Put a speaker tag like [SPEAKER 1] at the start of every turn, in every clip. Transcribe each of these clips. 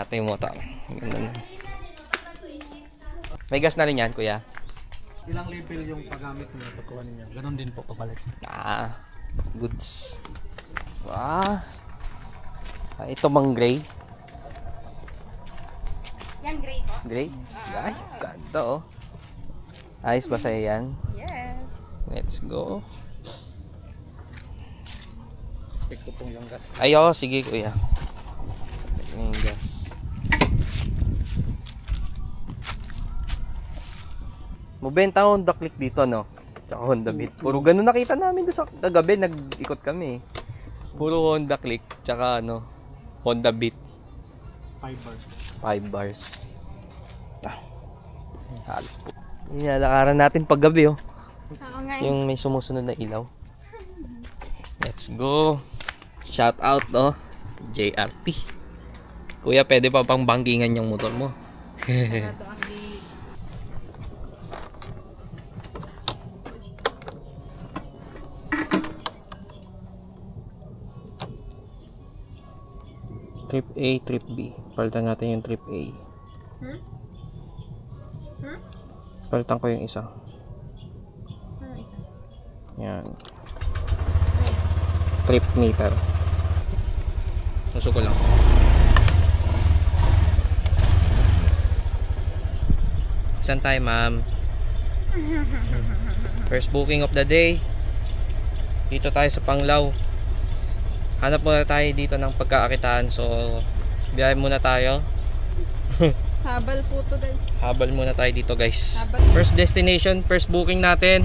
[SPEAKER 1] natin yung motor. Ganda na. May gas na rin yan, kuya?
[SPEAKER 2] Ilang level yung paggamit niyo pagkuha niyo? Ganon din po pabalik.
[SPEAKER 1] Goods. Wow. Ito bang gray?
[SPEAKER 3] Yan, gray po.
[SPEAKER 1] Gray? Ay, ganda oh. Ayos ba sa'yo yan?
[SPEAKER 3] Yes.
[SPEAKER 1] Let's go.
[SPEAKER 2] Check ko pong yung gas.
[SPEAKER 1] Ay, oh, sige kuya. Check na yung gas. Mabenta Honda Click dito, no? Tsaka Honda Beat. Puro ganun nakita namin doon sa kagabi. Nag-ikot kami. Puro Honda Click. Tsaka ano, Honda Beat.
[SPEAKER 2] 5 bars.
[SPEAKER 1] 5 bars. Halos po. Nilalakaran natin paggabi, oh.
[SPEAKER 3] Oo nga.
[SPEAKER 1] Yung may sumusunod na ilaw. Let's go. Shout out, oh. JRP. Kuya, pwede pa pang bangkingan yung motor mo. Trip A, trip B. Palitan natin yung trip A. Palitan ko yung isa. Yan. Trip meter. Gusto ko lang. Saan tayo, ma'am? First booking of the day. Dito tayo sa Panglao. Hanap muna tayo dito ng pagkakakitaan. So, biyahe muna tayo.
[SPEAKER 3] Habal po to, guys.
[SPEAKER 1] Habal muna tayo dito, guys.
[SPEAKER 3] Habal.
[SPEAKER 1] First destination, first booking natin.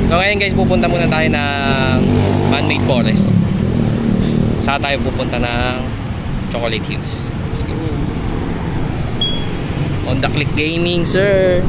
[SPEAKER 1] So, ngayon guys, pupunta muna tayo ng Man-Made Forest. Saan tayo pupunta ng Chocolate Hills. Let's go. Honda Click Gaming, sir.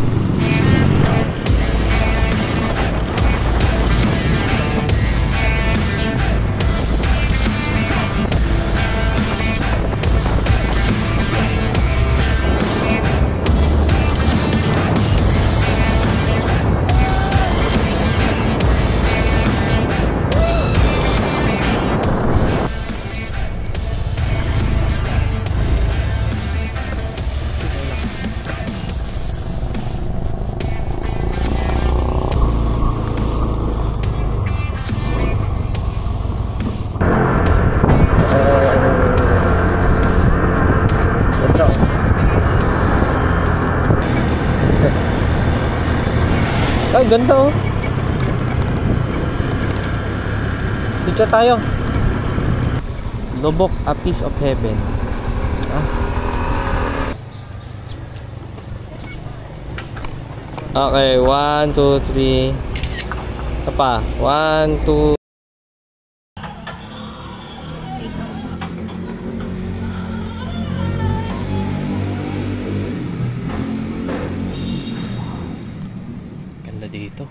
[SPEAKER 1] Ay, ganda oh. Picture tayo. Lubok, a piece of heaven. Okay, 1, 2, 3. Ito pa. 1, 2. Dito.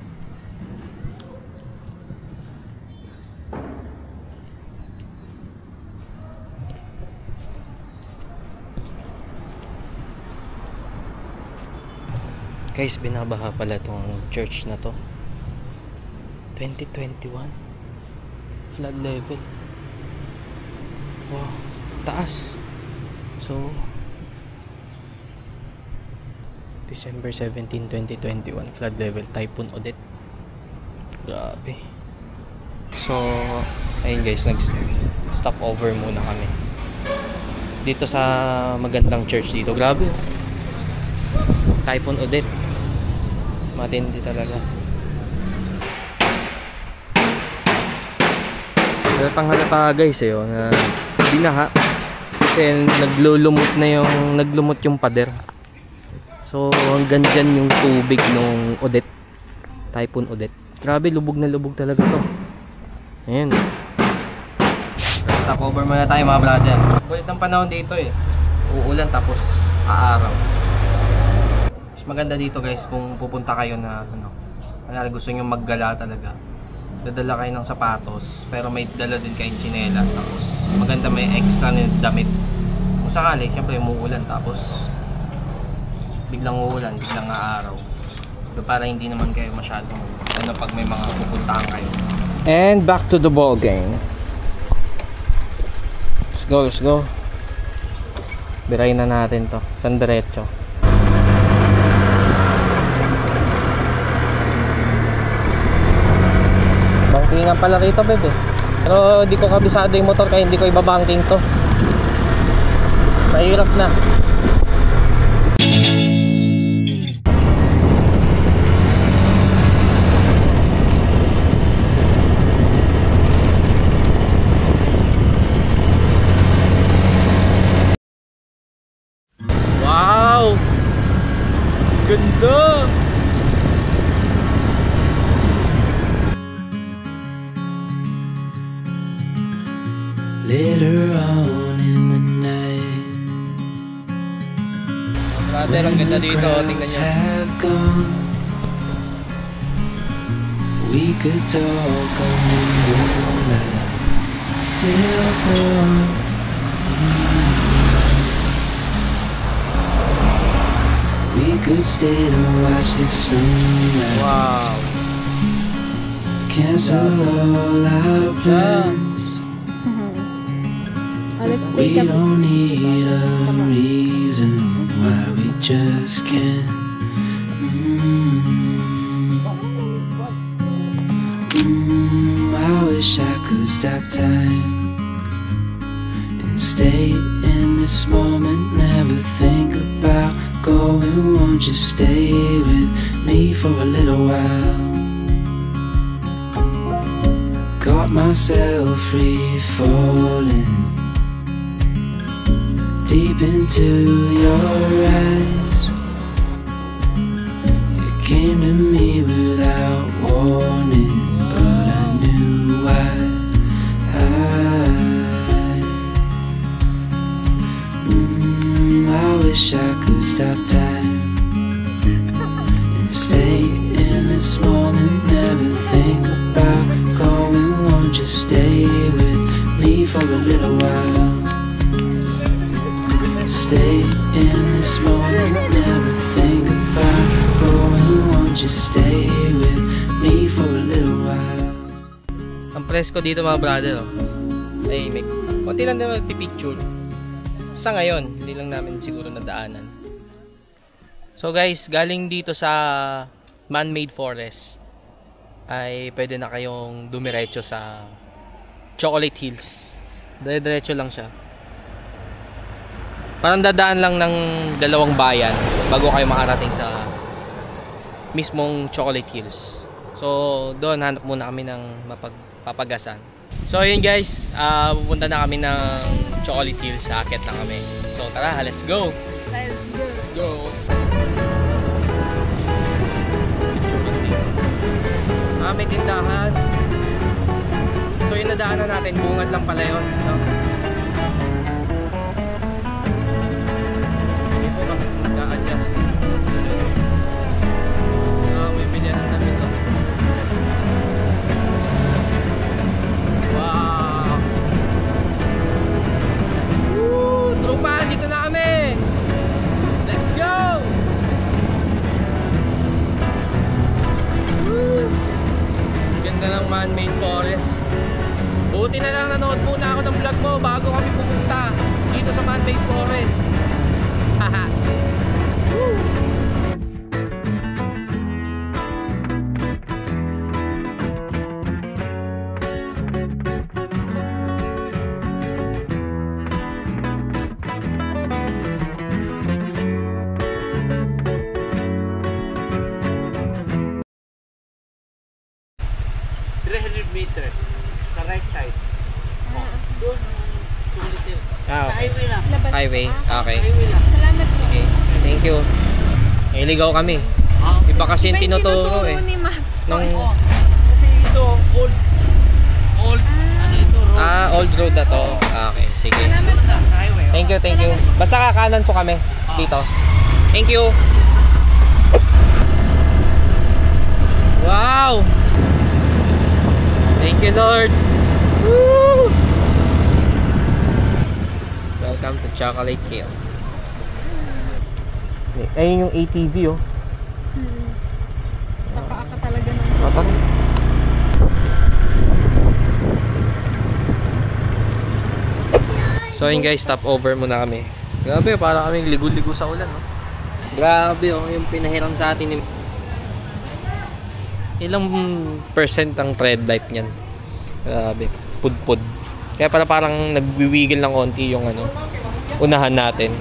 [SPEAKER 1] Guys, binabaha pala tong church na to. 2021 flood level. Wow, taas. So December 17, 2021 flood level, Typhoon Odette. Grabe. So ayun guys, nag-stop over muna kami dito sa magandang church dito. Grabe, Typhoon Odette, matindi talaga. Halata guys na binaha kasi naglumot yung pader. So hanggang dyan yung tubig nung Odette, Typhoon Odette. Grabe, lubog na lubog talaga to. Ayan. Stop over muna tayo mga brother. Kulit ng panahon dito eh. Uulan tapos aaraw. Mas maganda dito guys kung pupunta kayo na gusto nyo maggala talaga. Dadala kayo ng sapatos pero may dala din kayong tsinelas. Tapos maganda may extra na damit. Kung sakali, syempre umuulan tapos biglang uulan, biglang aaraw. So, para hindi naman kayo masyadong pag may mga pupuntahan kayo. And back to the ball game. Let's go, let's go. Birayin na natin to. San diretso. Bangkingan pala rito, bebe. Pero di ko kabisado yung motor kaya hindi ko ibabangking to. Mahirap na. Wow! Ganda!
[SPEAKER 4] Later on in the night,
[SPEAKER 1] Brother, ang ganda dito. Tingnan
[SPEAKER 4] crowds
[SPEAKER 1] nyo.
[SPEAKER 4] have gone, we could talk on the moonlight till dawn. We could stay to watch the sunrise,
[SPEAKER 1] Wow!
[SPEAKER 4] cancel all our plans.
[SPEAKER 3] Let's
[SPEAKER 4] We
[SPEAKER 3] take a
[SPEAKER 4] don't need a reason why we just can't. I wish I could stop time and stay in this moment. Never think about going. Won't you stay with me for a little while? Got myself free falling deep into your eyes. It came to me without warning, but I knew why. I wish I could stop time and stay in this moment. Never think about going. Won't you stay with me for a little while? Stay in this moment, never think about going. Won't you stay with me for a little while?
[SPEAKER 1] Ang presko dito mga brother, oh. Tahimik. Konti lang din magpipicture. Sa ngayon, hindi lang namin siguro nadaanan. So guys, galing dito sa man-made forest ay pwede na kayong dumiretso sa Chocolate Hills. Dire-diretso lang siya. Parang dadaan lang ng dalawang bayan bago kayo makarating sa mismong Chocolate Hills. So doon hanap muna kami ng mapagpapagasan. So yun guys, pupunta na kami ng Chocolate Hills. Akit na kami. So tara, let's go!
[SPEAKER 3] Let's go.
[SPEAKER 1] Let's go! May tindahan. So yung nadaanan natin, bungad lang pala yun, no? Nag-a-adjust. May bilyan ng damit to. Wow! Woo! Tropa! Dito na kami! Let's go! Woo! Ganda ng man-made forest. Buti na lang nanood muna ako ng vlog mo bago kami pumunta dito sa man-made forest. Haha. Woo!
[SPEAKER 2] Meters sa right side. Doon, sulitin.
[SPEAKER 1] Ah,
[SPEAKER 2] Sa
[SPEAKER 1] okay.
[SPEAKER 2] highway lang.
[SPEAKER 3] Laban.
[SPEAKER 1] Highway. Okay.
[SPEAKER 2] Highway lang.
[SPEAKER 3] Salamat po.
[SPEAKER 1] Okay. Thank you. Iligaw kami. Iba kasi yung tinuturo eh.
[SPEAKER 3] Ni Max po.
[SPEAKER 1] Nung,
[SPEAKER 2] Oh, kasi ito, old, ano ito, road.
[SPEAKER 1] old road na to. Okay, sige.
[SPEAKER 3] Salamat
[SPEAKER 2] Doon
[SPEAKER 3] po.
[SPEAKER 2] na, sa highway.
[SPEAKER 1] Thank you, thank you. Basta kakanan po kami dito. Thank you. Wow! Thank you, Lord. Woo! Welcome to Chocolate Hills. Ayun yung ATV, oh.
[SPEAKER 3] Nakaaka talaga ng
[SPEAKER 1] Mata. So yun guys, stop over muna kami Grabe, para kaming ligo-ligo sa ulan, no? Grabe, oh, yung pinahiram sa atin. Ilang percent ang tread life niyan? Grabe, pudpud. Kaya pala parang nagwiwigil ng konti yung ano, unahan natin.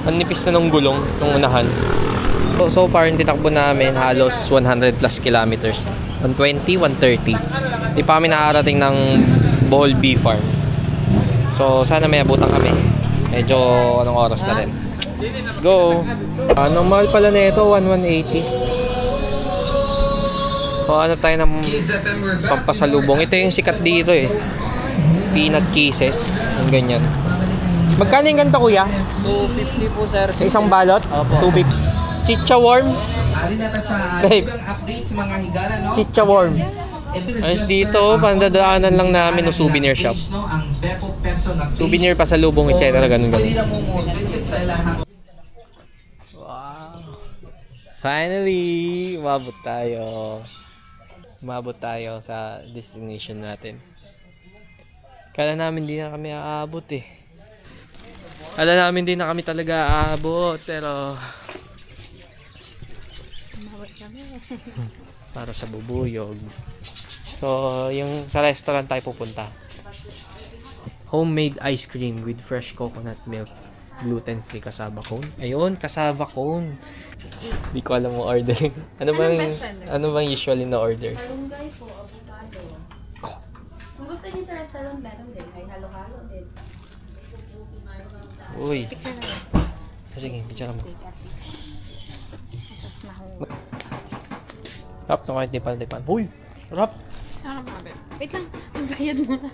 [SPEAKER 1] Ang nipis na ng gulong, ng unahan. So far, yung titakbo namin halos 100 plus kilometers. 120, 130. Di pa kami nakarating ng Bohol Bee Farm. So, sana may abutan kami. Medyo anong oras na rin. Let's go! Anong mahal pala na ito? 180. O, ano tayo ng pampasalubong. Ito yung sikat dito eh. Peanut kisses. Yung ganyan. Magkano yung ganito, kuya?
[SPEAKER 2] 250 po, sir.
[SPEAKER 1] Sa isang balot?
[SPEAKER 2] Opo.
[SPEAKER 1] 250. Chicha worm? Babe. Chicha worm. Ayos dito, pandadaanan lang namin ng souvenir shop. Souvenir pa sa lubong, etc. Ganun. Wow. Finally, umabot tayo. Umabot tayo sa destination natin. Kala namin di na kami aabot eh. Kala namin di na kami talaga aabot, pero para sa bubuyog. So, yung sa restaurant tayo pupunta. Homemade ice cream with fresh coconut milk. Gluten-free cassava cone. Ayun, cassava cone. Hindi ko alam mo order. Ano bang usually na order?
[SPEAKER 3] Malunggay po, avocado. Kung gusto niyo sa restaurant, meron din. May halo-halo din.
[SPEAKER 1] Uy.
[SPEAKER 3] Picture na lang.
[SPEAKER 1] Sige, picture mo.
[SPEAKER 3] Tapos mahulog.
[SPEAKER 1] Rap, na kahit dipan. Uy! Rap!
[SPEAKER 3] Wait lang, magbayad muna.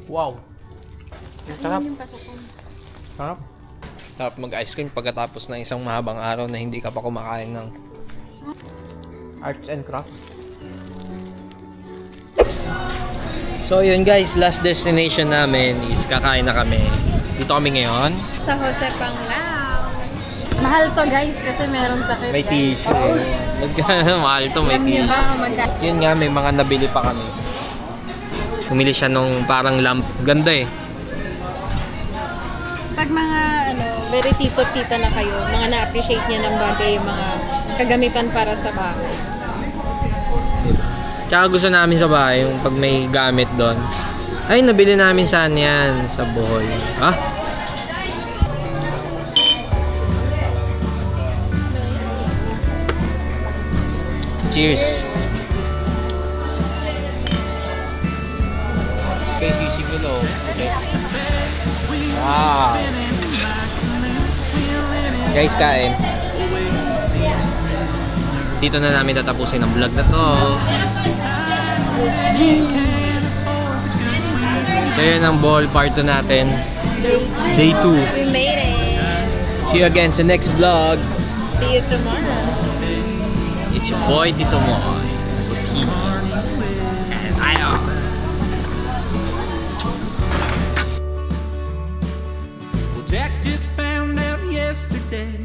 [SPEAKER 1] Wow! Sarap!
[SPEAKER 3] Ayun yung pasokon.
[SPEAKER 1] Sarap! Sarap mag-ice cream pagkatapos ng isang mahabang araw na hindi ka pa kumakain ng arts and crafts. So yun guys, last destination namin is kakain na kami. Dito kami ngayon.
[SPEAKER 3] Sa Jose Panglao. Mahal to guys kasi meron takip
[SPEAKER 1] May
[SPEAKER 3] guys.
[SPEAKER 1] tissue. Mahal to, may
[SPEAKER 3] Alam niyo
[SPEAKER 1] tissue.
[SPEAKER 3] ba magkano?
[SPEAKER 1] Yun nga, may mga nabili pa kami. Pumili siya nung parang lamp. Ganda eh.
[SPEAKER 3] Pag mga very tito-tita na kayo, mga na-appreciate niya ng bagay yung mga kagamitan para sa bahay.
[SPEAKER 1] Tsaka gusto namin sa bahay, yung pag may gamit doon. Ay, nabili namin saan yan? Sa Bohol. Ha? Cheers! Okay, sisigulo. Okay. Wow! Guys, kain. Dito na namin tatapusin ang vlog na to. So yun ang Bohol part 2 natin. Day 2.
[SPEAKER 3] We made it.
[SPEAKER 1] See you again sa next vlog.
[SPEAKER 3] See you tomorrow.
[SPEAKER 1] It's your boy Tito Moy. Peace. And I am.
[SPEAKER 2] Well, Jack just found out yesterday